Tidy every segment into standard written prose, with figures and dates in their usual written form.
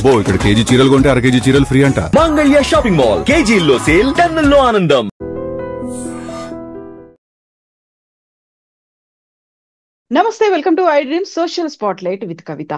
అబ్బో ఇక్కడ కేజీ చీరలు కొంటే అర కేజీ చీరలు ఫ్రీ అంట. మంగళ్య షాపింగ్ మాల్, కేజీల్లో సేల్, టన్నుల్లో ఆనందం. నమస్తే, welcome to I dream social spotlight with Kavitha.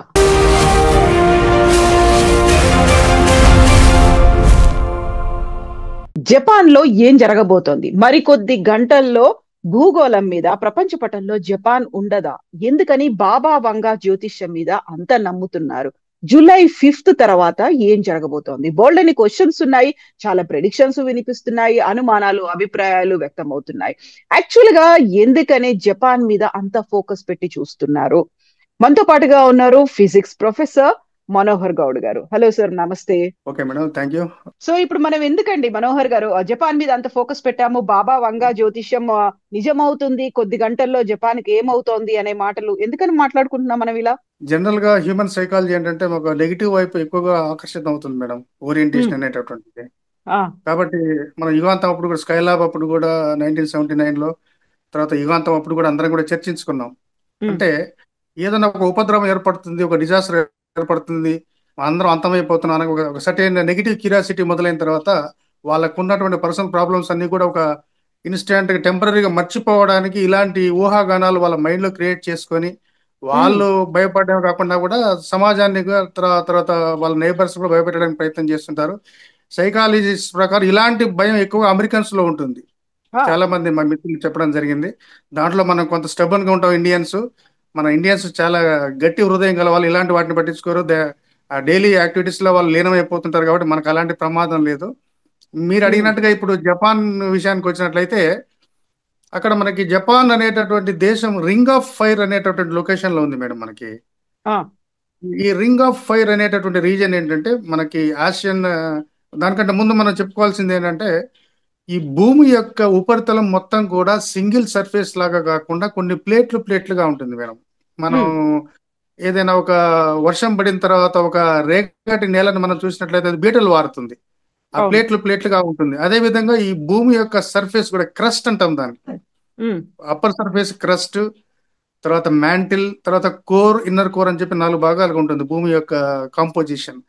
Japan లో ఏం జరగబోతోంది? మరికొద్ది గంటల్లో భూగోళం మీద, ప్రపంచ పటంలో జపాన్ ఉండదా? ఎందుకని బాబా వంగా జ్యోతిష్యం మీద అంత నమ్ముతున్నారు? జూలై 5th తర్వాత ఏం జరగబోతోంది? బోల్డ్ అని క్వశ్చన్స్ ఉన్నాయి, చాలా ప్రెడిక్షన్స్ వినిపిస్తున్నాయి, అనుమానాలు, అభిప్రాయాలు వ్యక్తం అవుతున్నాయి. యాక్చువల్ గా ఎందుకని జపాన్ మీద అంత ఫోకస్ పెట్టి చూస్తున్నారు? మనతో పాటుగా ఉన్నారు ఫిజిక్స్ ప్రొఫెసర్ మనోహర్ గౌడ్ గారు. హలో సార్, నమస్తే. Okay madam, thank you. So ఇప్పుడు మనం ఎందుకండి మనోహర్ గారు జపాన్ మీద అంత ఫోకస్ పెట్టాము? బాబా వంగా జ్యోతిష్యం నిజమవుతుంది, కొద్ది గంటల్లో జపాన్ కి ఏమవుతోంది అనే మాటలు ఎందుకని మాట్లాడుకుంటున్నాం మనం ఇలా? జనరల్ గా హ్యూమన్ సైకాలజీ ఏంటంటే ఒక నెగిటివ్ వైపు ఎక్కువగా ఆకర్షితం అవుతుంది మేడం, ఓరియంటేషన్ అనేటటువంటిది. కాబట్టి మన యుగాంతం అప్పుడు కూడా, స్కైలాబ్ అప్పుడు కూడా 1979లో, తర్వాత యుగాంతం అప్పుడు కూడా అందరం కూడా చర్చించుకున్నాం. అంటే ఏదైనా ఒక ఉపద్రవం ఏర్పడుతుంది, ఒక డిజాస్టర్ ఏర్పడుతుంది, అందరం అంతమైపోతున్నాం అని ఒక సర్టెన్ నెగిటివ్ క్యూరియాసిటీ మొదలైన తర్వాత వాళ్ళకు ఉన్నటువంటి పర్సనల్ ప్రాబ్లమ్స్ అన్ని కూడా ఒక ఇన్స్టెంట్ టెంపరీగా మర్చిపోవడానికి ఇలాంటి ఊహాగానాలు వాళ్ళ మైండ్ లో క్రియేట్ చేసుకొని వాళ్ళు భయపడడం కాకుండా కూడా సమాజాన్ని తర్వాత వాళ్ళ నైబర్స్ కూడా భయపెట్టడానికి ప్రయత్నం చేస్తుంటారు. సైకాలజిస్ట్ ప్రకారం ఇలాంటి భయం ఎక్కువ అమెరికన్స్ లో ఉంటుంది. చాలా మంది మా మిత్రులు చెప్పడం జరిగింది. దాంట్లో మనం కొంత స్టెబన్ గా ఉంటాం ఇండియన్స్. మన ఇండియన్స్ చాలా గట్టి హృదయం గల వాళ్ళు, ఇలాంటి వాటిని పట్టించుకోరు. డైలీ యాక్టివిటీస్ లో వాళ్ళు లీనమైపోతుంటారు. కాబట్టి మనకు అలాంటి ప్రమాదం లేదు. మీరు అడిగినట్టుగా ఇప్పుడు జపాన్ విషయానికి వచ్చినట్లయితే, అక్కడ మనకి జపాన్ అనేటటువంటి దేశం రింగ్ ఆఫ్ ఫైర్ అనేటటువంటి లొకేషన్ లో ఉంది మేడం. మనకి ఈ రింగ్ ఆఫ్ ఫైర్ అనేటటువంటి రీజన్ ఏంటంటే, మనకి ఆసియన్, దానికంటే ముందు మనం చెప్పుకోవాల్సింది ఏంటంటే, ఈ భూమి యొక్క ఉపరితలం మొత్తం కూడా సింగిల్ సర్ఫేస్ లాగా కాకుండా కొన్ని ప్లేట్లుగా ఉంటుంది మేడం. మనం ఏదైనా ఒక వర్షం పడిన తర్వాత ఒక రేగటి నేలను మనం చూసినట్లయితే అది బీటలు వారుతుంది. ఆ ప్లేట్లుగా ఉంటుంది. అదే విధంగా ఈ భూమి యొక్క సర్ఫేస్ కూడా క్రస్ట్ అంటాం దానికి. అప్పర్ సర్ఫేస్ క్రస్ట్, తర్వాత మ్యాంటిల్, తర్వాత కోర్, ఇన్నర్ కోర్ అని చెప్పి 4 భాగాలుగా ఉంటుంది భూమి యొక్క కాంపోజిషన్.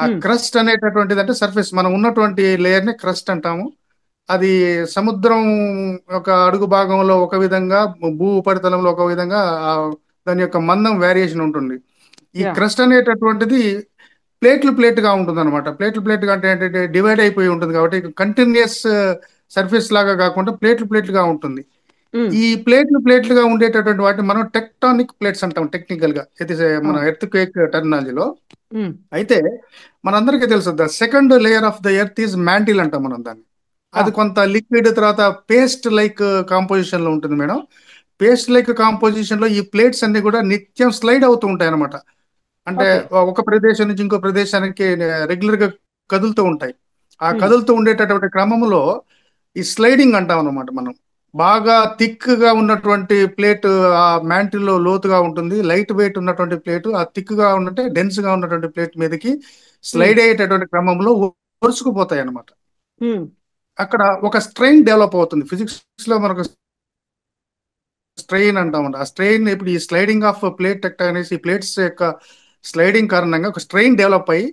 ఆ క్రస్ట్ అనేటటువంటిది అంటే సర్ఫేస్, మనం ఉన్నటువంటి లేయర్ ని క్రస్ట్ అంటాము. అది సముద్రం ఒక అడుగు భాగంలో ఒక విధంగా, భూ ఉపరితలంలో ఒక విధంగా దాని యొక్క మందం వేరియేషన్ ఉంటుంది. ఈ క్రస్ట్ అనేటటువంటిది ప్లేట్గా ఉంటుంది అనమాట. ప్లేట్గా అంటే ఏంటంటే డివైడ్ అయిపోయి ఉంటుంది. కాబట్టి కంటిన్యూస్ సర్ఫేస్ లాగా కాకుండా ప్లేట్లుగా ఉంటుంది. ఈ ప్లేట్లుగా ఉండేటటువంటి వాటిని మనం టెక్టానిక్ ప్లేట్స్ అంటాం టెక్నికల్ గా, ఇది మన ఎర్త్ క్వేక్ టెర్మినాలజీలో. అయితే మనందరికీ తెలుసు, the second layer of the earth is mantle అంటాం మనం దాన్ని. అది కొంత లిక్విడ్, తర్వాత పేస్ట్ లైక్ కాంపోజిషన్ లో ఉంటుంది మేడం. పేస్ట్ లైక్ కాంపోజిషన్ లో ఈ ప్లేట్స్ అన్ని కూడా నిత్యం స్లైడ్ అవుతూ ఉంటాయి అనమాట. అంటే ఒక ప్రదేశం నుంచి ఇంకో ప్రదేశానికి రెగ్యులర్ గా కదులుతూ ఉంటాయి. ఆ కదులుతూ ఉండేటటువంటి క్రమంలో ఈ స్లైడింగ్ అంటాం అనమాట. మనం బాగా థిక్ గా ఉన్నటువంటి ప్లేట్ ఆ మ్యాంటిల్ లో లోతుగా ఉంటుంది. లైట్ వెయిట్ ఉన్నటువంటి ప్లేట్ ఆ థిక్ గా ఉన్నట్టే డెన్స్ గా ఉన్నటువంటి ప్లేట్ మీదకి స్లైడ్ అయ్యేటటువంటి క్రమంలో ఒరుసుకుపోతాయి అనమాట. అక్కడ ఒక స్ట్రెయిన్ డెవలప్ అవుతుంది. ఫిజిక్స్ లో మనకు స్ట్రెయిన్ అంటామంట. ఆ స్ట్రెయిన్, ఇప్పుడు ఈ స్లైడింగ్ ఆఫ్ ప్లేట్ టెక్టానిక్స్, ఈ ప్లేట్స్ యొక్క స్లైడింగ్ కారణంగా ఒక స్ట్రెయిన్ డెవలప్ అయ్యి,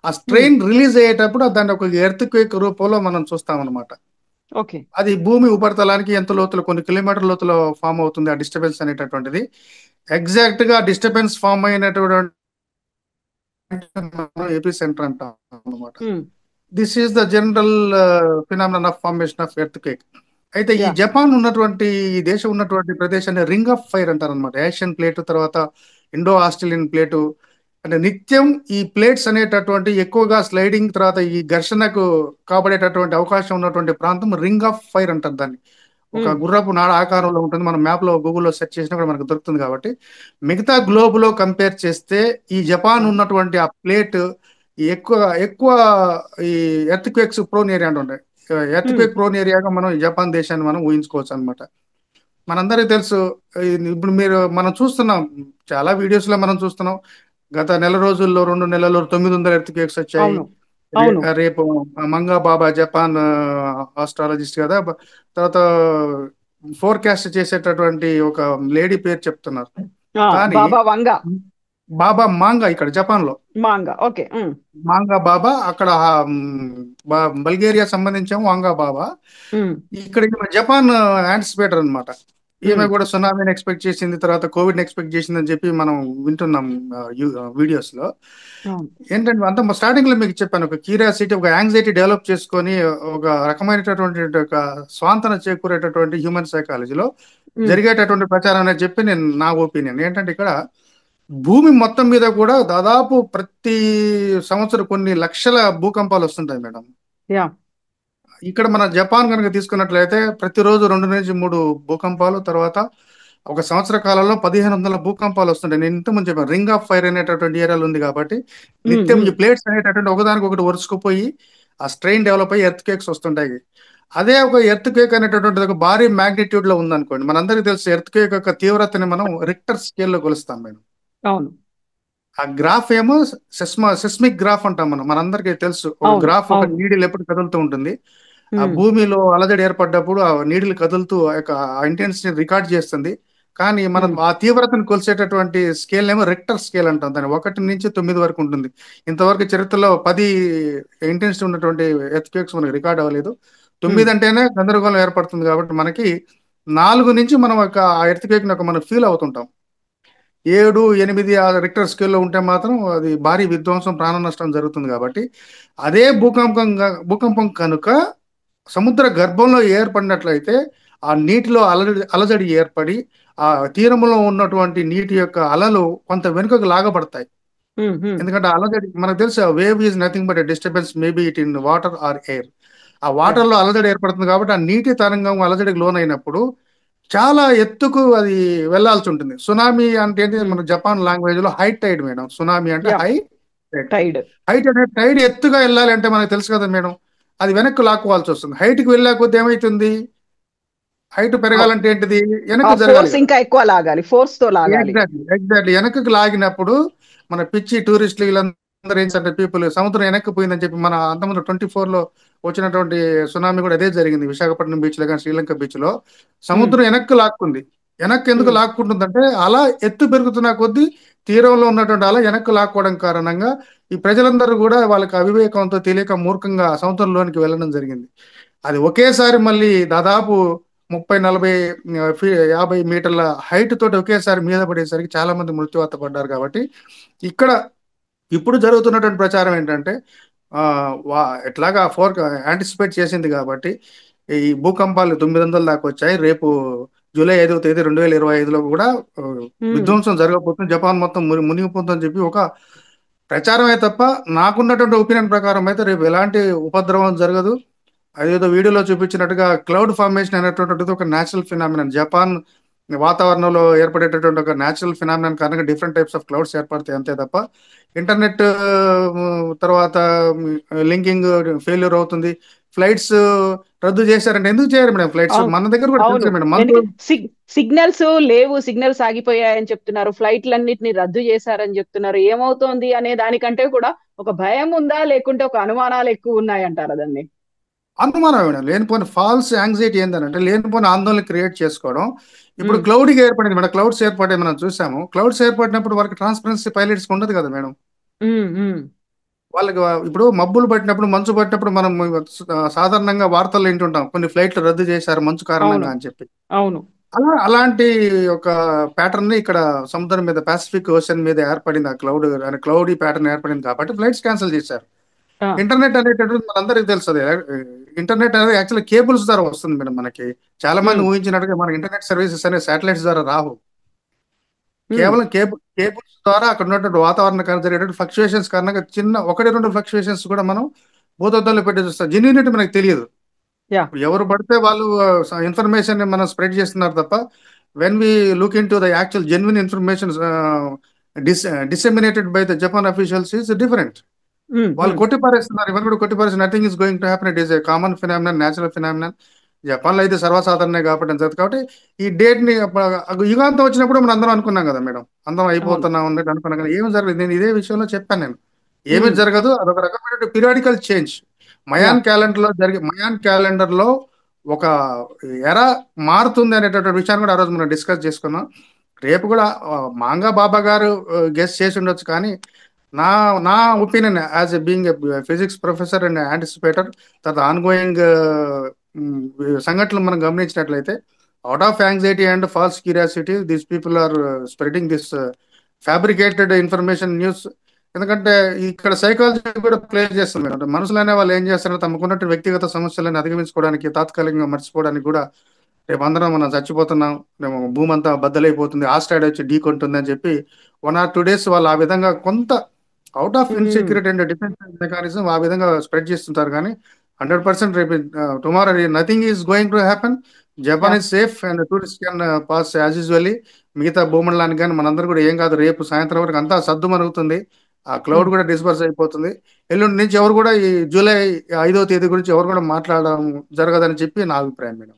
ఆ స్ట్రెయిన్ రిలీజ్ అయ్యేటప్పుడు దాన్ని ఒక ఎర్త్ క్వేక్ రూపంలో మనం చూస్తాం అనమాట. అది భూమి ఉపరితలానికి ఎంత లోతులో, కొన్ని కిలోమీటర్ లోతులో ఫామ్ అవుతుంది ఆ డిస్టర్బెన్స్ అనేటటువంటిది. ఎగ్జాక్ట్ గా డిస్టర్బెన్స్ ఫామ్ అయినటువంటి ఏపీ సెంటర్ అంటాం అనమాట. This is the general phenomenon of formation of earth quake. అయితే ఈ జపాన్ ఉన్నటువంటి, ఈ దేశం ఉన్నటువంటి ప్రదేశాన్ని రింగ్ ఆఫ్ ఫైర్ అంటారు అనమాట. ఏషియన్ ప్లేటు, తర్వాత ఇండో ఆస్ట్రేలియన్ ప్లేటు. అంటే నిత్యం ఈ ప్లేట్స్ అనేటటువంటి ఎక్కువగా స్లైడింగ్, తర్వాత ఈ ఘర్షణకు కాబడేటటువంటి అవకాశం ఉన్నటువంటి ప్రాంతం రింగ్ ఆఫ్ ఫైర్ అంటారు దాన్ని. ఒక గుర్రపు నాడ ఆకారంలో ఉంటుంది. మనం మ్యాప్ లో, గూగుల్లో సెర్చ్ చేసినా కూడా మనకు దొరుకుతుంది. కాబట్టి మిగతా గ్లోబ్ లో కంపేర్ చేస్తే ఈ జపాన్ ఉన్నటువంటి ఆ ప్లేట్ ఎక్కువ ఈ ఎర్త్ క్వేక్స్ ప్రోన్ ఏరియా అంటుంటాయి. ఎర్త్ క్వేక్ ప్రోన్ ఏరియాగా మనం జపాన్ దేశాన్ని మనం ఊహించుకోవచ్చు అనమాట. మనందరికీ తెలుసు, ఇప్పుడు మనం చూస్తున్నాం, చాలా వీడియోస్ లో మనం చూస్తున్నాం. గత నెల రోజుల్లో, 2 నెలల్లో 900 ఎర్త్ క్వేక్స్ వచ్చాయి. రేపు మంగా బాబా, జపాన్ ఆస్ట్రాలజిస్ట్ కదా, తర్వాత ఫోర్కాస్ట్ చేసేటటువంటి ఒక లేడీ పేరు చెప్తున్నారు. కానీ బాబా మాంగా ఇక్కడ జపాన్ లో. Manga, okay. మాంగా బాబా అక్కడ బల్గేరియా సంబంధించాము వాంగా బాబా. ఇక్కడ ఈమె జపాన్ యాంటిసిపేటర్ అన్నమాట. ఈమె కూడా సునామీని ఎక్స్పెక్ట్ చేసింది, తర్వాత కోవిడ్ ఎక్స్పెక్ట్ చేసింది అని చెప్పి మనం వింటున్నాం వీడియోస్ లో. ఏంటంటే అంత స్టార్టింగ్ లో మీకు చెప్పాను, ఒక క్యూరియాసిటీ, ఒక యాంగ్జైటీ డెవలప్ చేసుకొని ఒక రకమైనటువంటి ఒక స్వాంతన చేకూరేటటువంటి హ్యూమన్ సైకాలజీలో జరిగేటటువంటి ప్రచారం అనేది చెప్పి నేను నా ఒపీనియన్ ఏంటంటే, ఇక్కడ భూమి మొత్తం మీద కూడా దాదాపు ప్రతి సంవత్సరం కొన్ని లక్షల భూకంపాలు వస్తుంటాయి మేడం. యా. ఇక్కడ మన జపాన్ కనుక తీసుకున్నట్లయితే ప్రతిరోజు 2 నుంచి 3 భూకంపాలు, తర్వాత ఒక సంవత్సర కాలంలో 1500 భూకంపాలు వస్తుంటాయి. నేను ఇంతకుముందు చెప్పాను, రింగ్ ఆఫ్ ఫైర్ అనేటటువంటి ఏరియాలు ఉంది కాబట్టి నిత్యం ఈ ప్లేట్స్ అనేటటువంటి ఒకదానికి ఒకటి ఒరుచుకుపోయి ఆ స్ట్రెయిన్ డెవలప్ అయ్యి ఎర్త్ కేక్స్ వస్తుంటాయి. అదే ఒక ఎర్త్ కేక్ అనేటటువంటి ఒక భారీ మ్యాగ్నిట్యూడ్ లో ఉందనుకోండి, మనందరికీ తెలుసు ఎర్త్ కేక్ యొక్క తీవ్రతని మనం రిక్టర్ స్కేల్లో కొలుస్తాం మేడం. అవును. ఆ గ్రాఫ్ ఏమో సెస్మిక్ గ్రాఫ్ అంటాం మనం, మనందరికీ తెలుసు. ఒక గ్రాఫ్, ఒక నీడిల్ ఎప్పుడు కదులుతూ ఉంటుంది. ఆ భూమిలో అలజడి ఏర్పడ్డప్పుడు ఆ నీడిల్ కదులుతూ ఆ యొక్క ఇంటెన్సిటీ రికార్డ్ చేస్తుంది. కానీ మనం ఆ తీవ్రతను కొలిసేటటువంటి స్కేల్ ఏమో రిక్టర్ స్కేల్ అంటాం. దాన్ని 1 నుంచి 9 వరకు ఉంటుంది. ఇంతవరకు చరిత్రలో 10 ఇంటెన్సిటీ ఉన్నటువంటి ఎర్త్ క్వేక్స్ మనకి రికార్డ్ అవ్వలేదు. 9 అంటేనే గందరగోళం ఏర్పడుతుంది కాబట్టి మనకి 4 నుంచి మనం ఒక ఎర్త్ క్వేక్ మనం ఫీల్ అవుతుంటాం. 7, 8 ఆ రిక్టర్ స్కేల్లో ఉంటే మాత్రం అది భారీ విధ్వంసం, ప్రాణ నష్టం జరుగుతుంది. కాబట్టి అదే భూకంపం కనుక సముద్ర గర్భంలో ఏర్పడినట్లయితే ఆ నీటిలో అలజడి ఏర్పడి ఆ తీరంలో ఉన్నటువంటి నీటి యొక్క అలలు కొంత వెనుకకు లాగబడతాయి. ఎందుకంటే అలజడి మనకు తెలుసు, wave is nothing but disturbance maybe it in water or air. ఆ వాటర్ లో అలజడి ఏర్పడుతుంది కాబట్టి ఆ నీటి తరంగం అలజడికి లోనైనప్పుడు చాలా ఎత్తుకు అది వెళ్లాల్సి ఉంటుంది. సునామీ అంటే ఏంటి, మన జపాన్ లాంగ్వేజ్ లో హై టైడ్ మేడం. సునామీ అంటే హై టైడ్. హైట్ అంటే టైడ్ ఎత్తుగా వెళ్ళాలి అంటే మనకు తెలుసు కదా మేడం, అది వెనక్కి లాక్కోవాల్సి వస్తుంది. హైట్ కి వెళ్ళాకపోతే ఏమైతుంది, హైట్ పెరగాలంటే ఏంటిది, వెనక్కి జరగాలి కదా. ఇంకా ఎక్కువ లాగాలి, ఫోర్స్ తో లాగాలి. ఎగ్జాక్ట్లీ వెనక్కి లాగినప్పుడు మన పిచ్చి టూరిస్టులు వీళ్ళందరూ ఏంటంటే పీపుల్ సముద్రం వెనక్కి పోయిందని చెప్పి, మన అంతకుముందు 24 లో వచ్చినటువంటి సునామీ కూడా అదే జరిగింది. విశాఖపట్నం బీచ్ లో కానీ శ్రీలంక బీచ్ లో సముద్రం వెనక్కి లాక్కుంది. వెనక్కి ఎందుకు లాక్కుంటుందంటే అలా ఎత్తు పెరుగుతున్న కొద్దీ తీరంలో ఉన్నటువంటి అలా వెనక్కి లాక్కోవడం కారణంగా ఈ ప్రజలందరూ కూడా వాళ్ళకి అవివేకంతో తెలియక మూర్ఖంగా సముద్రంలోనికి వెళ్ళడం జరిగింది. అది ఒకేసారి మళ్ళీ దాదాపు 30, 40, 50 మీటర్ల హైట్ తోటి ఒకేసారి మీద పడేసరికి చాలా మంది మృత్యువాత పడ్డారు. కాబట్టి ఇక్కడ ఇప్పుడు జరుగుతున్నటువంటి ప్రచారం ఏంటంటే, ఎట్లాగా యాంటిసిపేట్ చేసింది కాబట్టి ఈ భూకంపాలు 900 దాకా వచ్చాయి. రేపు జూలై 5వ తేదీ 2025లో కూడా విధ్వంసం జరగబోతుంది, జపాన్ మొత్తం మునిగిపోతుందని చెప్పి ఒక ప్రచారమే తప్ప నాకున్నటువంటి ఒపీనియన్ ప్రకారం అయితే రేపు ఎలాంటి ఉపద్రవం జరగదు. అదేదో వీడియోలో చూపించినట్టుగా క్లౌడ్ ఫార్మేషన్ అనేటువంటిది ఒక న్యాచురల్ ఫినామినన్. జపాన్ వాతావరణంలో ఏర్పడేటటువంటి ఒక న్యాచురల్ ఫినామినన్ కారణంగా డిఫరెంట్ టైప్స్ ఆఫ్ క్లౌడ్స్ ఏర్పడతాయి అంతే తప్ప ఇంటర్నెట్ తర్వాత లింకింగ్ ఫెయిల్యూర్ అవుతుంది. ఫ్లైట్స్ రద్దు చేశారంటే ఎందుకు చేయరు మేడం? ఫ్లైట్స్ మన దగ్గర కూడా తెలుసు మేడం. సిగ్నల్స్ లేవు, సిగ్నల్స్ ఆగిపోయాయని చెప్తున్నారు, ఫ్లైట్లన్నిటిని రద్దు చేశారని చెప్తున్నారు. ఏమవుతోంది అనే దానికంటే కూడా ఒక భయం ఉందా, లేకుంటే ఒక అనుమానాలు ఎక్కువ ఉన్నాయంటారా దాన్ని? అనుమానం మేడం, లేనిపోయిన ఫాల్స్ యాంగ్జైటీ ఏంటంటే లేనిపోయిన ఆందోళన క్రియేట్ చేసుకోవడం. ఇప్పుడు క్లౌడ్గా ఏర్పడింది మేడం, క్లౌడ్స్ ఏర్పడే మనం చూసాము. క్లౌడ్స్ ఏర్పడినప్పుడు వాళ్ళకి ట్రాన్స్పరెన్సీ పైలట్స్ ఉండదు కదా మేడం. వాళ్ళకి ఇప్పుడు మబ్బులు పట్టినప్పుడు, మంచు పట్టినప్పుడు మనం సాధారణంగా వార్తల్లో వింటుంటాం కొన్ని ఫ్లైట్లు రద్దు చేశారు మంచు కారణంగా అని చెప్పి. అవును. అలాంటి ఒక ప్యాటర్న్ ఇక్కడ సముద్రం మీద, పాసిఫిక్ ఓషన్ మీద ఏర్పడింది. ఆ క్లౌడీ ప్యాటర్న్ ఏర్పడింది కాబట్టి ఫ్లైట్స్ క్యాన్సిల్ చేశారు. ఇంటర్నెట్ అనేటటువంటి మనందరికీ తెలుసు. ఇంటర్నెట్ అనేది యాక్చువల్లీ కేబుల్స్ ద్వారా వస్తుంది మేడం. మనకి చాలా మంది ఊహించినట్టుగా మన ఇంటర్నెట్ సర్వీసెస్ అనే శాటిలైట్స్ ద్వారా రావు. కేవలం కేబుల్స్ ద్వారా అక్కడ ఉన్నటువంటి వాతావరణ జరిగేటువంటి ఫ్లక్చుయేషన్స్ కారణంగా చిన్న 1-2 ఫ్లక్చుయేషన్స్ కూడా మనం భూతత్వంలో పెట్టి చూస్తాం. జెన్యూనిటీ మనకు తెలియదు. ఎవరు పడితే వాళ్ళు ఇన్ఫర్మేషన్ మనం స్ప్రెడ్ చేస్తున్నారు తప్ప when we look into the actual genuine information disseminated by the Japan officials is different. వాళ్ళు కొట్టిపారేస్తున్నారు. ఇవన్నీ కూడా కొట్టిపారేసి nothing is going to happen, it is a common phenomenon, natural phenomenon. Japan లో అయితే సర్వసాధారణే కాబట్టి జరుగుతుంది. కాబట్టి ఈ డేట్ ని యుగాంతం వచ్చినప్పుడు మనం అందరం అనుకున్నాం కదా మేడం, అందరం అయిపోతున్నాం అన్నట్టు అనుకున్నాం కదా. ఏమి జరగదు. నేను ఇదే విషయంలో చెప్పాను, నేను ఏమి జరగదు. అదొక రకమైన పీరియాడికల్ చేంజ్. మయాన్ క్యాలెండర్ లో ఒక ఎరా మారుతుంది అనేటటువంటి విషయాన్ని కూడా ఆ రోజు మనం డిస్కస్ చేసుకున్నాం. రేపు కూడా మాంగా బాబా గారు గెస్ట్ చేసి ఉండొచ్చు, కానీ నా నా opinion as a being physics professor and anticipator, తర్వాత ఆన్గోయింగ్ సంఘటనలు మనం గమనించినట్లయితే, out of anxiety and false curiosity these people are spreading this fabricated information news. ఎందుకంటే ఇక్కడ సైకాలజీ కూడా ప్లే చేస్తుంది మేడం. మనుషులు అనే వాళ్ళు ఏం చేస్తారో తమకున్నట్టు వ్యక్తిగత సమస్యలను అధిగమించుకోవడానికి, తాత్కాలికంగా మర్చిపోవడానికి కూడా, రేపు అందరం మనం చచ్చిపోతున్నాం, మేము భూమి అంతా బద్దలైపోతుంది, ఆస్ట్రాయిడ్ వచ్చి ఢీ కొంటుంది అని చెప్పి 1 or 2 days వాళ్ళు ఆ విధంగా కొంత out of insecurity and defence mechanism ఆ విధంగా స్ప్రెడ్ చేస్తుంటారు. కానీ 100% రేపు tomorrow nothing is going to happen. Japan is safe and tourist can pass as usually. మిగతా భూమండలానికి కానీ మనందరూ కూడా ఏం కాదు. రేపు సాయంత్రం వరకు అంతా సద్దు మరుగుతుంది, ఆ క్లౌడ్ కూడా డిస్పర్స్ అయిపోతుంది. ఎల్లుండి నుంచి ఎవరు కూడా ఈ జూలై 5వ తేదీ గురించి ఎవరు కూడా మాట్లాడడం జరగదని చెప్పి నా అభిప్రాయం మేడం.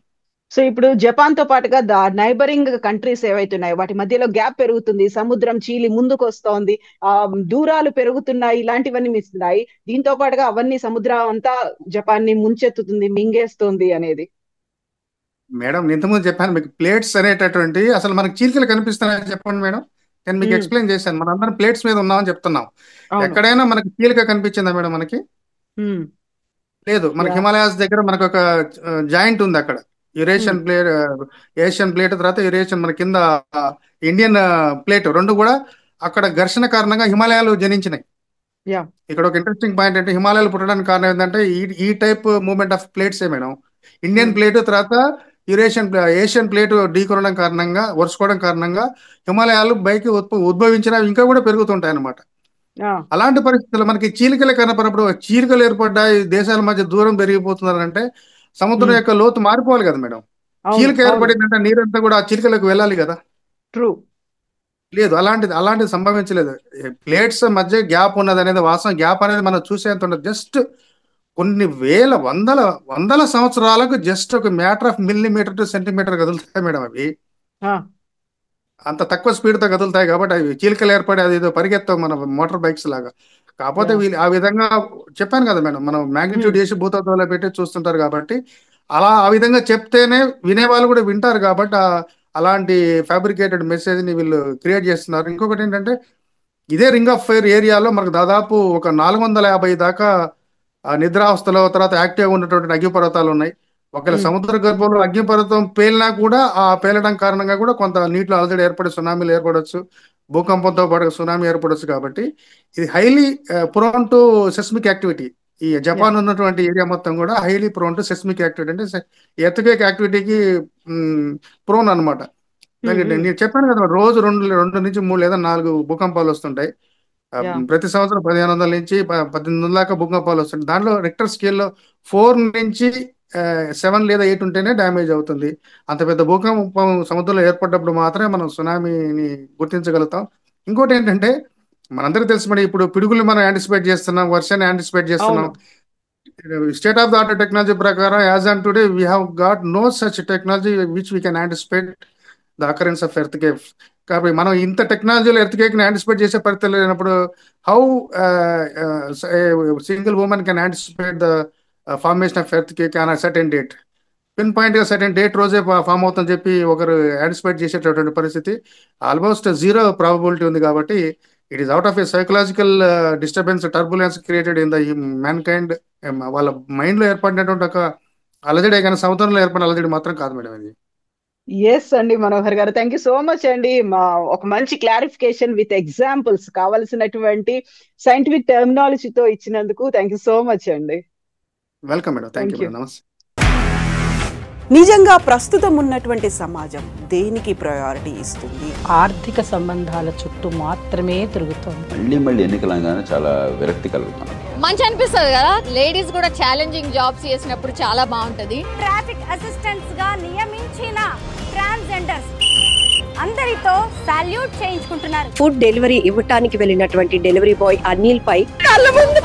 సో ఇప్పుడు జపాన్ తో పాటుగా నైబరింగ్ కంట్రీస్ ఏవైతున్నాయి వాటి మధ్యలో గ్యాప్ పెరుగుతుంది, సముద్రం చీలి ముందుకు వస్తోంది, దూరాలు పెరుగుతున్నాయి, ఇలాంటివన్నీ మిస్తున్నాయి. దీంతో పాటుగా అవన్నీ సముద్రం అంతా జపాన్ ని ముంచెత్తుతుంది, మింగేస్తుంది అనేది. మేడం నేను ఇంతకుముందు చెప్పాను మీకు, ప్లేట్స్ అనేటటువంటి అసలు మనకి చీలికలు కనిపిస్తున్నాయని చెప్పండి మేడం. నేను మీకు ఎక్స్ప్లెయిన్ చేశాను, మనం అందరం ప్లేట్స్ మీద ఉన్నామని చెప్తున్నాం. ఎక్కడైనా మనకి చీలిక కనిపించిందా మేడం? మనకి లేదు. మనకి హిమాలయాస్ దగ్గర మనకు ఒక జాయింట్ ఉంది, అక్కడ యురేషియన్ ప్లేట్, ఏషియన్ ప్లేట్, తర్వాత యురేషియన్ మన కింద ఇండియన్ ప్లేట్, రెండు కూడా అక్కడ ఘర్షణ కారణంగా హిమాలయాలు జనించినాయి. ఇక్కడ ఒక ఇంట్రెస్టింగ్ పాయింట్ అంటే, హిమాలయాలు పుట్టడానికి కారణం ఏంటంటే ఈ టైప్ మూవ్మెంట్ ఆఫ్ ప్లేట్సే మేడం. ఇండియన్ ప్లేట్ తర్వాత ఏషియన్ ప్లేట్ ఢీకొనడం కారణంగా, వరుసుకోవడం కారణంగా హిమాలయాలు పైకి ఉద్భవించిన ఇంకా కూడా పెరుగుతుంటాయి అన్నమాట. అలాంటి పరిస్థితుల్లో మనకి చీలికలు కనపడినప్పుడు, చీలికలు ఏర్పడ్డాయి, దేశాల మధ్య దూరం పెరిగిపోతున్నారంటే సముద్రం యొక్క లోతు మారిపోవాలి కదా మేడం. చీలిక ఏర్పడిందంటే నీరంతా కూడా ఆ చీలికలకు వెళ్ళాలి కదా. ట్రూ. లేదు, అలాంటిది సంభవించలేదు. ప్లేట్స్ మధ్య గ్యాప్ ఉన్నది అనేది వాస్తవం. గ్యాప్ అనేది మనం చూసేంత ఉండదు. జస్ట్ కొన్ని వందల సంవత్సరాలకు జస్ట్ ఒక matter of millimeter to centimeter కదులుతాయి మేడం. అవి అంత తక్కువ స్పీడ్తో కదులుతాయి కాబట్టి అవి చీలికలు ఏర్పడి అది ఏదో పరిగెత్తాం మన మోటార్ బైక్స్ లాగా. కాకపోతే వీళ్ళు ఆ విధంగా చెప్పాను కదా మేడం, మనం మ్యాగ్నిట్యూడ్ చేసి భూతత్వంలో పెట్టి చూస్తుంటారు కాబట్టి, ఆ విధంగా చెప్తేనే వినేవాళ్ళు కూడా వింటారు కాబట్టి అలాంటి ఫ్యాబ్రికేటెడ్ మెసేజ్ని వీళ్ళు క్రియేట్ చేస్తున్నారు. ఇంకొకటి ఏంటంటే, ఇదే రింగ్ ఆఫ్ ఫైర్ ఏరియాలో మనకు దాదాపు ఒక 450 దాకా నిద్రావస్థలో తర్వాత యాక్టివ్గా ఉన్నటువంటి అగ్నిపర్వతాలు ఉన్నాయి. ఒకవేళ సముద్ర గర్భంలో అగ్నిపర్వతం పేలినా కూడా ఆ పేలడం కారణంగా కూడా కొంత నీటిలో అలజడి ఏర్పడి సునామీలు ఏర్పడవచ్చు, భూకంపంతో పాటు సునామీ ఏర్పడవచ్చు. కాబట్టి ఇది highly prone to seismic activity. ఈ జపాన్ ఉన్నటువంటి ఏరియా మొత్తం కూడా highly prone to seismic activity, అంటే ఎర్త్క్వేక్ యాక్టివిటీకి ప్రోన్ అనమాట. నేను చెప్పాను కదా, రోజు 2 నుంచి 3 లేదా 4 భూకంపాలు వస్తుంటాయి. ప్రతి సంవత్సరం 1500 నుంచి 1800 దాకా భూకంపాలు వస్తుంటాయి. దాంట్లో రిక్టర్ స్కేల్లో 4 నుంచి 7 లేదా 8 ఉంటేనే డ్యామేజ్ అవుతుంది. అంత పెద్ద భూకంపం సముద్రంలో ఏర్పడ్డప్పుడు మాత్రమే మనం సునామీని గుర్తించగలుగుతాం. ఇంకోటి ఏంటంటే, మనందరికీ తెలిసి మరి ఇప్పుడు పిడుగులు మనం యాంటిసిపేట్ చేస్తున్నాం, వర్షాన్ని యాంటిసిపేట్ చేస్తున్నాం. State of the art technology ప్రకారం as on today we have got no such technology which we can anticipate the occurrence of earthquake. కాబట్టి మనం ఇంత టెక్నాలజీలో ఎర్త్క్వేక్ని యాంటిసిపేట్ చేసే పరిస్థితులు లేనప్పుడు how single woman can anticipate the formation of earthquake on certain date, pin పాయింట్గా certain date రోజే ఫామ్ అవుతుందని చెప్పి ఒకరు యాంటిసిపేట్ చేసేటటువంటి పరిస్థితి ఆల్మోస్ట్ 0 ప్రాబబిలిటీ ఉంది. కాబట్టి it is out of a psychological disturbance, turbulence created in the man kind. వాళ్ళ మైండ్లో ఏర్పడినటువంటి ఒక అలజడే కానీ సముద్రంలో ఏర్పడిన అలజడి మాత్రం కాదు మేడం ఇది. ఎస్ అండి మనోహర్ గారు, థ్యాంక్ యూ సో మచ్ అండి. ఒక మంచి క్లారిఫికేషన్ విత్ ఎగ్జాంపుల్స్ కావాల్సినటువంటి సైంటిఫిక్ టెర్మినాలజీతో ఇచ్చినందుకు థ్యాంక్ యూ సో మచ్ అండి. Welcome madam, thank you. నమస్తే. నిజంగా ప్రస్తుతం ఉన్నటువంటి సమాజం దేనికి ప్రయారిటీ ఇస్తుంది? ఆర్థిక సంబంధాల చుట్టూ మాత్రమే తిరుగుతుంది. మళ్ళీ ఎన్నికలంగానే చాలా విరక్తి కలుగుతాను. మంచి అనిపిస్తుంది కదా, లేడీస్ కూడా ఛాలెంజింగ్ జాబ్స్ చేసినప్పుడు చాలా బాగుంటది. ట్రాఫిక్ అసిస్టెంట్స్ గా నియమించిన ట్రాన్స్జెండర్స్ అందరితో సాల్యూట్ చేయించుకుంటున్నారు. ఫుడ్ డెలివరీ ఇవ్వటానికి వెళ్ళినటువంటి డెలివరీ బాయ్ అనిల్ పై కళ్ళ ముందు